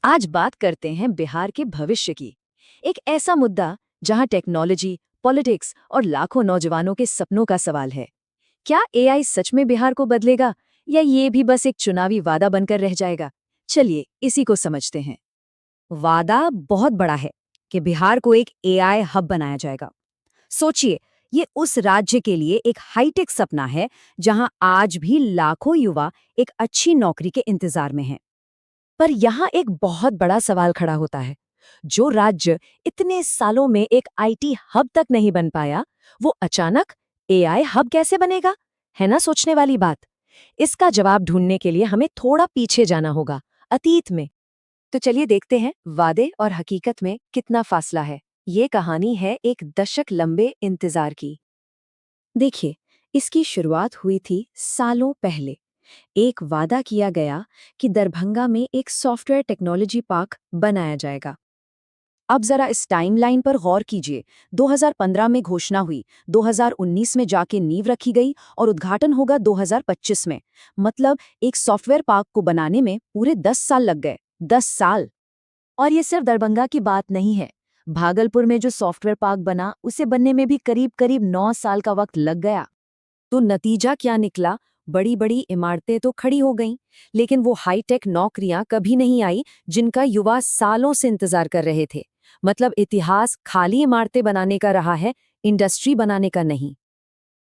आज बात करते हैं बिहार के भविष्य की। एक ऐसा मुद्दा जहां टेक्नोलॉजी, पॉलिटिक्स और लाखों नौजवानों के सपनों का सवाल है। क्या एआई सच में बिहार को बदलेगा या ये भी बस एक चुनावी वादा बनकर रह जाएगा? चलिए इसी को समझते हैं। वादा बहुत बड़ा है कि बिहार को एक एआई हब बनाया जाएगा। सोचिए, ये उस राज्य के लिए एक हाईटेक सपना है जहां आज भी लाखों युवा एक अच्छी नौकरी के इंतजार में हैं। पर यहाँ एक बहुत बड़ा सवाल खड़ा होता है। जो राज्य इतने सालों में एक आईटी हब तक नहीं बन पाया, वो अचानक एआई हब कैसे बनेगा? है ना सोचने वाली बात। इसका जवाब ढूंढने के लिए हमें थोड़ा पीछे जाना होगा, अतीत में। तो चलिए देखते हैं वादे और हकीकत में कितना फासला है। ये कहानी है एक दशक लंबे इंतजार की। देखिए, इसकी शुरुआत हुई थी सालों पहले। एक वादा किया गया कि दरभंगा में एक सॉफ्टवेयर टेक्नोलॉजी पार्क बनाया जाएगा। अब जरा इस टाइमलाइन पर गौर कीजिए। 2015 में घोषणा हुई, 2019 में जाके नींव रखी गई और उद्घाटन होगा 2025 में। मतलब एक सॉफ्टवेयर पार्क को बनाने में पूरे 10 साल लग गए। 10 साल। और ये सिर्फ दरभंगा की बात नहीं है। भागलपुर में जो सॉफ्टवेयर पार्क बना, उसे बनने में भी करीब करीब 9 साल का वक्त लग गया। तो नतीजा क्या निकला? बड़ी बड़ी इमारतें तो खड़ी हो गईं, लेकिन वो हाईटेक नौकरियां कभी नहीं आई जिनका युवा सालों से इंतजार कर रहे थे। मतलब इतिहास खाली इमारतें बनाने का रहा है, इंडस्ट्री बनाने का नहीं।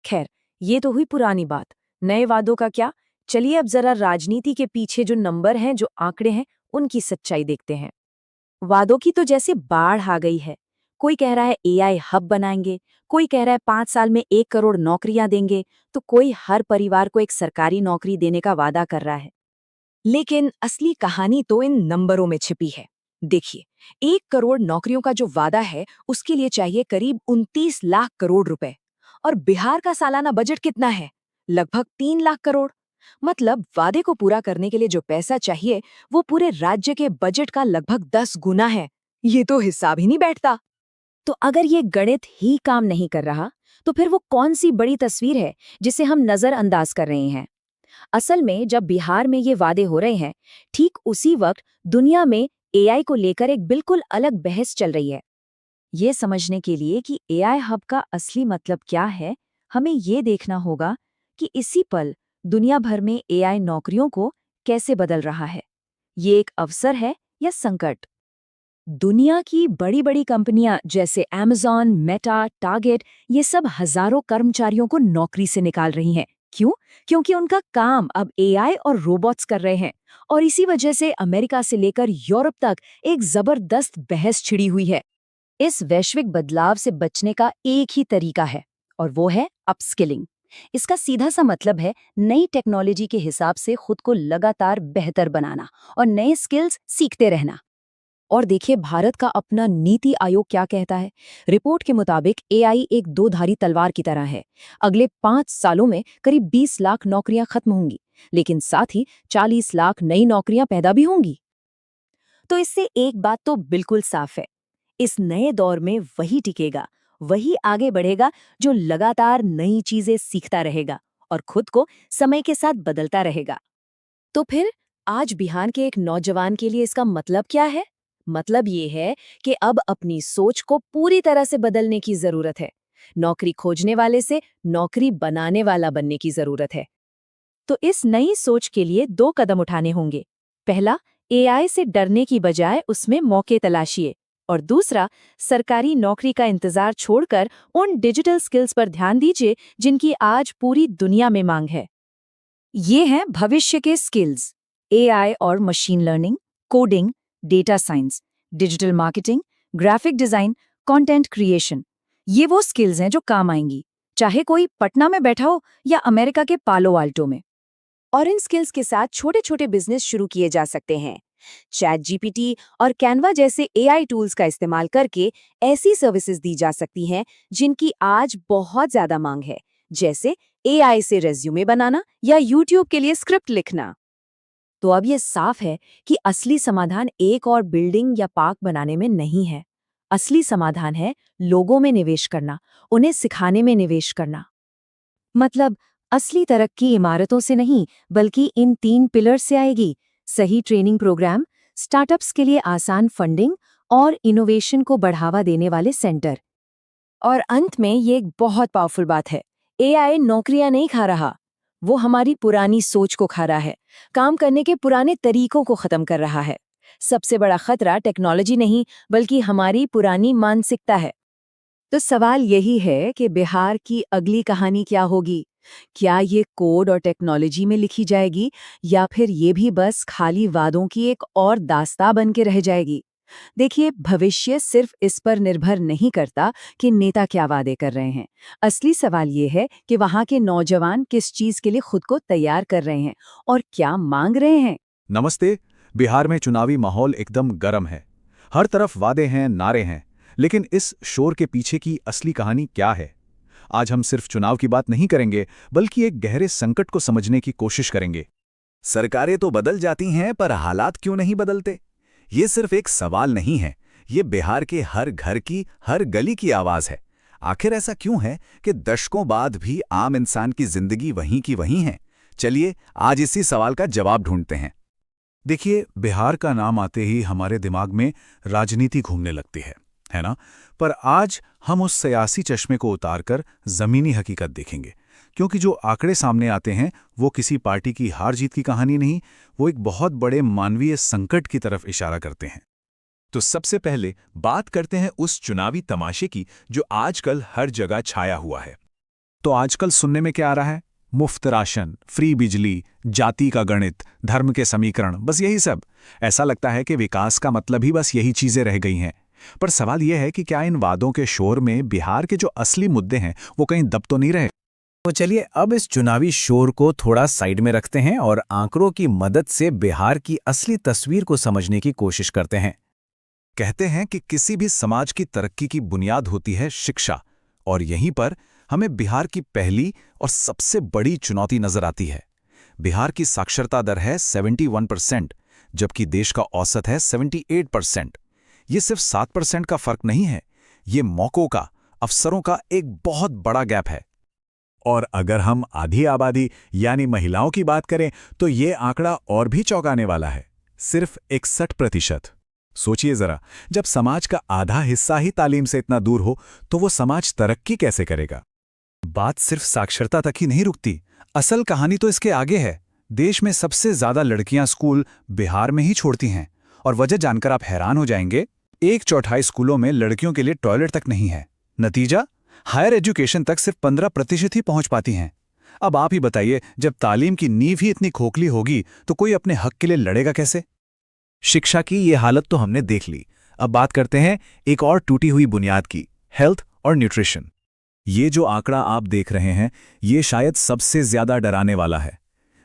खैर, ये तो हुई पुरानी बात। नए वादों का क्या? चलिए अब जरा राजनीति के पीछे जो नंबर हैं, जो आंकड़े हैं, उनकी सच्चाई देखते हैं। वादों की तो जैसे बाढ़ आ गई है। कोई कह रहा है एआई हब बनाएंगे, कोई कह रहा है 5 साल में 1 करोड़ नौकरियां देंगे, तो कोई हर परिवार को एक सरकारी नौकरी देने का वादा कर रहा है। लेकिन असली कहानी तो इन नंबरों में छिपी है। देखिए, 1 करोड़ नौकरियों का जो वादा है, उसके लिए चाहिए करीब 29 लाख करोड़ रुपए। और बिहार का सालाना बजट कितना है? लगभग 3 लाख करोड़। मतलब वादे को पूरा करने के लिए जो पैसा चाहिए, वो पूरे राज्य के बजट का लगभग 10 गुना है। ये तो हिसाब ही नहीं बैठता। तो अगर ये गणित ही काम नहीं कर रहा, तो फिर वो कौन सी बड़ी तस्वीर है जिसे हम नजरअंदाज कर रहे हैं? असल में जब बिहार में ये वादे हो रहे हैं, ठीक उसी वक्त दुनिया में एआई को लेकर एक बिल्कुल अलग बहस चल रही है। ये समझने के लिए कि एआई हब का असली मतलब क्या है, हमें ये देखना होगा कि इसी पल दुनिया भर में एआई नौकरियों को कैसे बदल रहा है। ये एक अवसर है या संकट? दुनिया की बड़ी बड़ी कंपनियां जैसे अमेज़न, मेटा, टारगेट, ये सब हजारों कर्मचारियों को नौकरी से निकाल रही हैं। क्यों? क्योंकि उनका काम अब एआई और रोबोट्स कर रहे हैं। और इसी वजह से अमेरिका से लेकर यूरोप तक एक जबरदस्त बहस छिड़ी हुई है। इस वैश्विक बदलाव से बचने का एक ही तरीका है, और वो है अपस्किलिंग। इसका सीधा सा मतलब है नई टेक्नोलॉजी के हिसाब से खुद को लगातार बेहतर बनाना और नए स्किल्स सीखते रहना। और देखिए भारत का अपना नीति आयोग क्या कहता है। रिपोर्ट के मुताबिक एआई एक दो धारी तलवार की तरह है। अगले 5 सालों में करीब 20 लाख नौकरियां खत्म होंगी, लेकिन साथ ही 40 लाख नई नौकरियां पैदा भी होंगी। तो इससे एक बात तो बिल्कुल साफ है, इस नए दौर में वही टिकेगा, वही आगे बढ़ेगा जो लगातार नई चीजें सीखता रहेगा और खुद को समय के साथ बदलता रहेगा। तो फिर आज बिहार के एक नौजवान के लिए इसका मतलब क्या है? मतलब ये है कि अब अपनी सोच को पूरी तरह से बदलने की जरूरत है। नौकरी खोजने वाले से नौकरी बनाने वाला बनने की जरूरत है। तो इस नई सोच के लिए 2 कदम उठाने होंगे। पहला, एआई से डरने की बजाय उसमें मौके तलाशिए। और दूसरा, सरकारी नौकरी का इंतजार छोड़कर उन डिजिटल स्किल्स पर ध्यान दीजिए जिनकी आज पूरी दुनिया में मांग है। ये हैं भविष्य के स्किल्स: एआई और machine learning, coding, data science, digital marketing, graphic design, content creation. ये वो स्किल्स हैं जो काम आएंगी, चाहे कोई पटना में बैठा हो या अमेरिका के पालो आल्टो में। और इन स्किल्स के साथ छोटे छोटे बिजनेस शुरू किए जा सकते हैं। चैट जीपीटी और कैनवा जैसे एआई टूल्स का इस्तेमाल करके ऐसी सर्विसेज दी जा सकती हैं जिनकी आज बहुत ज्यादा मांग है, जैसे एआई से रेज्यूमे बनाना या यूट्यूब के लिए स्क्रिप्ट लिखना। तो अब ये साफ है कि असली समाधान एक और बिल्डिंग या पार्क बनाने में नहीं है। असली समाधान है लोगों में निवेश करना, उन्हें सिखाने में निवेश करना। मतलब असली तरक्की इमारतों से नहीं, बल्कि इन 3 पिलर से आएगी: सही ट्रेनिंग प्रोग्राम, स्टार्टअप्स के लिए आसान फंडिंग और इनोवेशन को बढ़ावा देने वाले सेंटर। और अंत में ये एक बहुत पावरफुल बात है, एआई नौकरियां नहीं खा रहा, वो हमारी पुरानी सोच को खा रहा है, काम करने के पुराने तरीकों को खत्म कर रहा है। सबसे बड़ा खतरा टेक्नोलॉजी नहीं बल्कि हमारी पुरानी मानसिकता है। तो सवाल यही है कि बिहार की अगली कहानी क्या होगी? क्या ये कोड और टेक्नोलॉजी में लिखी जाएगी या फिर ये भी बस खाली वादों की एक और दास्तां बन के रह जाएगी? देखिए, भविष्य सिर्फ इस पर निर्भर नहीं करता कि नेता क्या वादे कर रहे हैं। असली सवाल ये है कि वहाँ के नौजवान किस चीज के लिए खुद को तैयार कर रहे हैं और क्या मांग रहे हैं। नमस्ते। बिहार में चुनावी माहौल एकदम गर्म है। हर तरफ वादे हैं, नारे हैं, लेकिन इस शोर के पीछे की असली कहानी क्या है? आज हम सिर्फ चुनाव की बात नहीं करेंगे, बल्कि एक गहरे संकट को समझने की कोशिश करेंगे। सरकारें तो बदल जाती हैं, पर हालात क्यों नहीं बदलते? ये सिर्फ एक सवाल नहीं है, ये बिहार के हर घर की, हर गली की आवाज है। आखिर ऐसा क्यों है कि दशकों बाद भी आम इंसान की जिंदगी वहीं की वहीं है? चलिए आज इसी सवाल का जवाब ढूंढते हैं। देखिए, बिहार का नाम आते ही हमारे दिमाग में राजनीति घूमने लगती है ना? पर आज हम उस सियासी चश्मे को उतारकर जमीनी हकीकत देखेंगे, क्योंकि जो आंकड़े सामने आते हैं वो किसी पार्टी की हार जीत की कहानी नहीं, वो एक बहुत बड़े मानवीय संकट की तरफ इशारा करते हैं। तो सबसे पहले बात करते हैं उस चुनावी तमाशे की जो आजकल हर जगह छाया हुआ है। तो आजकल सुनने में क्या आ रहा है? मुफ्त राशन, फ्री बिजली, जाति का गणित, धर्म के समीकरण, बस यही सब। ऐसा लगता है कि विकास का मतलब ही बस यही चीजें रह गई हैं। पर सवाल यह है कि क्या इन वादों के शोर में बिहार के जो असली मुद्दे हैं वो कहीं दब तो नहीं रहे? तो चलिए अब इस चुनावी शोर को थोड़ा साइड में रखते हैं और आंकड़ों की मदद से बिहार की असली तस्वीर को समझने की कोशिश करते हैं। कहते हैं कि किसी भी समाज की तरक्की की बुनियाद होती है शिक्षा, और यहीं पर हमें बिहार की पहली और सबसे बड़ी चुनौती नजर आती है। बिहार की साक्षरता दर है 71%, जबकि देश का औसत है 78%। ये सिर्फ 7% का फर्क नहीं है, ये मौकों का, अवसरों का एक बहुत बड़ा गैप है। और अगर हम आधी आबादी यानी महिलाओं की बात करें तो ये आंकड़ा और भी चौंकाने वाला है, सिर्फ 61%। सोचिए जरा, जब समाज का आधा हिस्सा ही तालीम से इतना दूर हो तो वो समाज तरक्की कैसे करेगा? बात सिर्फ साक्षरता तक ही नहीं रुकती, असल कहानी तो इसके आगे है। देश में सबसे ज्यादा लड़कियां स्कूल बिहार में ही छोड़ती हैं, और वजह जानकर आप हैरान हो जाएंगे, 1/4 स्कूलों में लड़कियों के लिए टॉयलेट तक नहीं है। नतीजा, हायर एजुकेशन तक सिर्फ 15% ही पहुंच पाती हैं। अब आप ही बताइए, जब तालीम की नींव ही इतनी खोखली होगी तो कोई अपने हक के लिए लड़ेगा कैसे? शिक्षा की ये हालत तो हमने देख ली। अब बात करते हैं एक और टूटी हुई बुनियाद की, हेल्थ और न्यूट्रिशन। ये जो आंकड़ा आप देख रहे हैं, ये शायद सबसे ज्यादा डराने वाला है।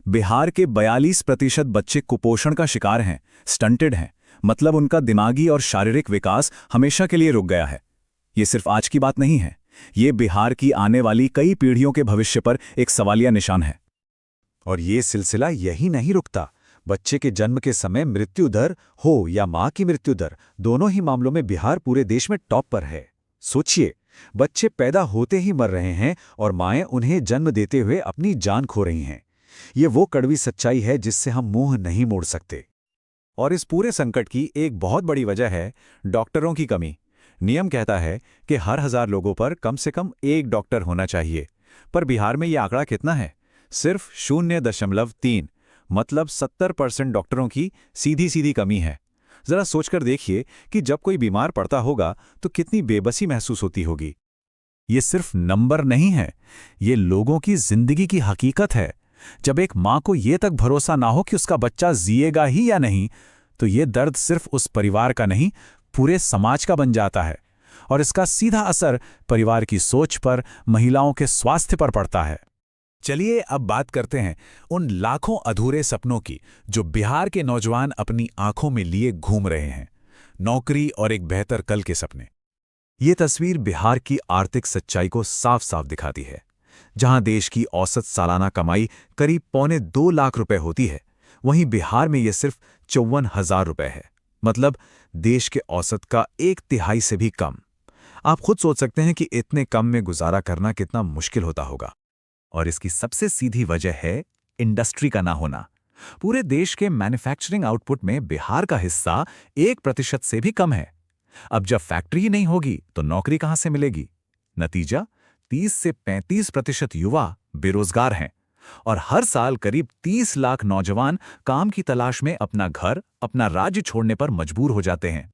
बिहार के 42% बच्चे कुपोषण का शिकार हैं, स्टंटेड हैं, मतलब उनका दिमागी और शारीरिक विकास हमेशा के लिए रुक गया है। ये सिर्फ आज की बात नहीं है, ये बिहार की आने वाली कई पीढ़ियों के भविष्य पर एक सवालिया निशान है। और ये सिलसिला यही नहीं रुकता। बच्चे के जन्म के समय मृत्यु दर हो या मां की मृत्यु दर, दोनों ही मामलों में बिहार पूरे देश में टॉप पर है। सोचिए, बच्चे पैदा होते ही मर रहे हैं और माएं उन्हें जन्म देते हुए अपनी जान खो रही हैं। ये वो कड़वी सच्चाई है जिससे हम मुंह नहीं मोड़ सकते। और इस पूरे संकट की एक बहुत बड़ी वजह है डॉक्टरों की कमी। नियम कहता है कि हर 1000 लोगों पर कम से कम एक डॉक्टर होना चाहिए, पर बिहार में यह आंकड़ा कितना है? सिर्फ 0.3, मतलब 70% डॉक्टरों की सीधी सीधी कमी है। जरा सोचकर देखिए कि जब कोई बीमार पड़ता होगा तो कितनी बेबसी महसूस होती होगी। ये सिर्फ नंबर नहीं है, ये लोगों की जिंदगी की हकीकत है। जब एक मां को ये तक भरोसा ना हो कि उसका बच्चा जिएगा ही या नहीं, तो ये दर्द सिर्फ उस परिवार का नहीं, पूरे समाज का बन जाता है। और इसका सीधा असर परिवार की सोच पर, महिलाओं के स्वास्थ्य पर पड़ता है। चलिए अब बात करते हैं उन लाखों अधूरे सपनों की जो बिहार के नौजवान अपनी आंखों में लिए घूम रहे हैं। नौकरी और एक बेहतर कल के सपने। ये तस्वीर बिहार की आर्थिक सच्चाई को साफ साफ दिखाती है। जहां देश की औसत सालाना कमाई करीब 2.25 लाख रुपए होती है, वहीं बिहार में ये सिर्फ 54,000 रुपए है, मतलब देश के औसत का 1/3 से भी कम। आप खुद सोच सकते हैं कि इतने कम में गुजारा करना कितना मुश्किल होता होगा। और इसकी सबसे सीधी वजह है इंडस्ट्री का ना होना। पूरे देश के मैन्युफैक्चरिंग आउटपुट में बिहार का हिस्सा 1% से भी कम है। अब जब फैक्ट्री ही नहीं होगी तो नौकरी कहां से मिलेगी? नतीजा 30 से 35% युवा बेरोजगार हैं और हर साल करीब 30 लाख नौजवान काम की तलाश में अपना घर, अपना राज्य छोड़ने पर मजबूर हो जाते हैं।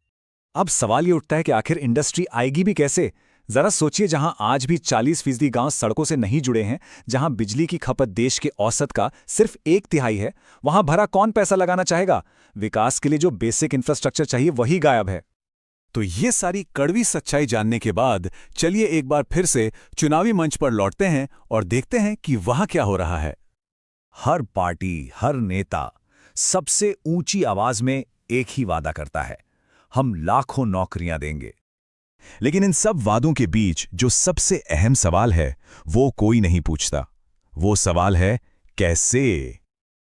अब सवाल ये उठता है कि आखिर इंडस्ट्री आएगी भी कैसे? जरा सोचिए, जहां आज भी 40% गांव सड़कों से नहीं जुड़े हैं, जहां बिजली की खपत देश के औसत का सिर्फ 1/3 है, वहां भरा कौन पैसा लगाना चाहेगा? विकास के लिए जो बेसिक इंफ्रास्ट्रक्चर चाहिए वही गायब है। तो ये सारी कड़वी सच्चाई जानने के बाद चलिए एक बार फिर से चुनावी मंच पर लौटते हैं और देखते हैं कि वहां क्या हो रहा है। हर पार्टी, हर नेता सबसे ऊंची आवाज में एक ही वादा करता है, हम लाखों नौकरियां देंगे। लेकिन इन सब वादों के बीच जो सबसे अहम सवाल है वो कोई नहीं पूछता। वो सवाल है कैसे?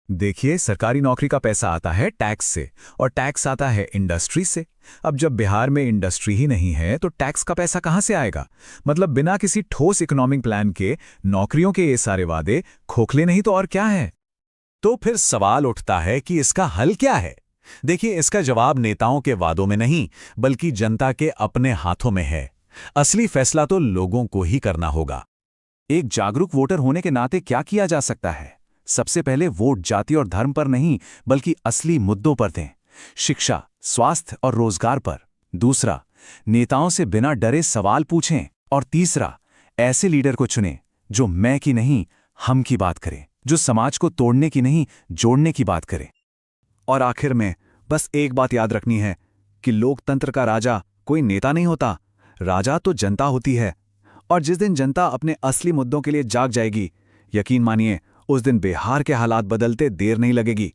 देखिए, सरकारी नौकरी का पैसा आता है टैक्स से और टैक्स आता है इंडस्ट्री से। अब जब बिहार में इंडस्ट्री ही नहीं है तो टैक्स का पैसा कहां से आएगा? मतलब बिना किसी ठोस इकोनॉमिक प्लान के नौकरियों के ये सारे वादे खोखले नहीं तो और क्या है? तो फिर सवाल उठता है कि इसका हल क्या है? देखिए, इसका जवाब नेताओं के वादों में नहीं बल्कि जनता के अपने हाथों में है। असली फैसला तो लोगों को ही करना होगा। एक जागरूक वोटर होने के नाते क्या किया जा सकता है? सबसे पहले वोट जाति और धर्म पर नहीं बल्कि असली मुद्दों पर दें, शिक्षा, स्वास्थ्य और रोजगार पर। दूसरा, नेताओं से बिना डरे सवाल पूछें। और तीसरा, ऐसे लीडर को चुनें जो मैं की नहीं हम की बात करें, जो समाज को तोड़ने की नहीं जोड़ने की बात करें। और आखिर में बस एक बात याद रखनी है कि लोकतंत्र का राजा कोई नेता नहीं होता, राजा तो जनता होती है। और जिस दिन जनता अपने असली मुद्दों के लिए जाग जाएगी, यकीन मानिए उस दिन बिहार के हालात बदलते देर नहीं लगेगी।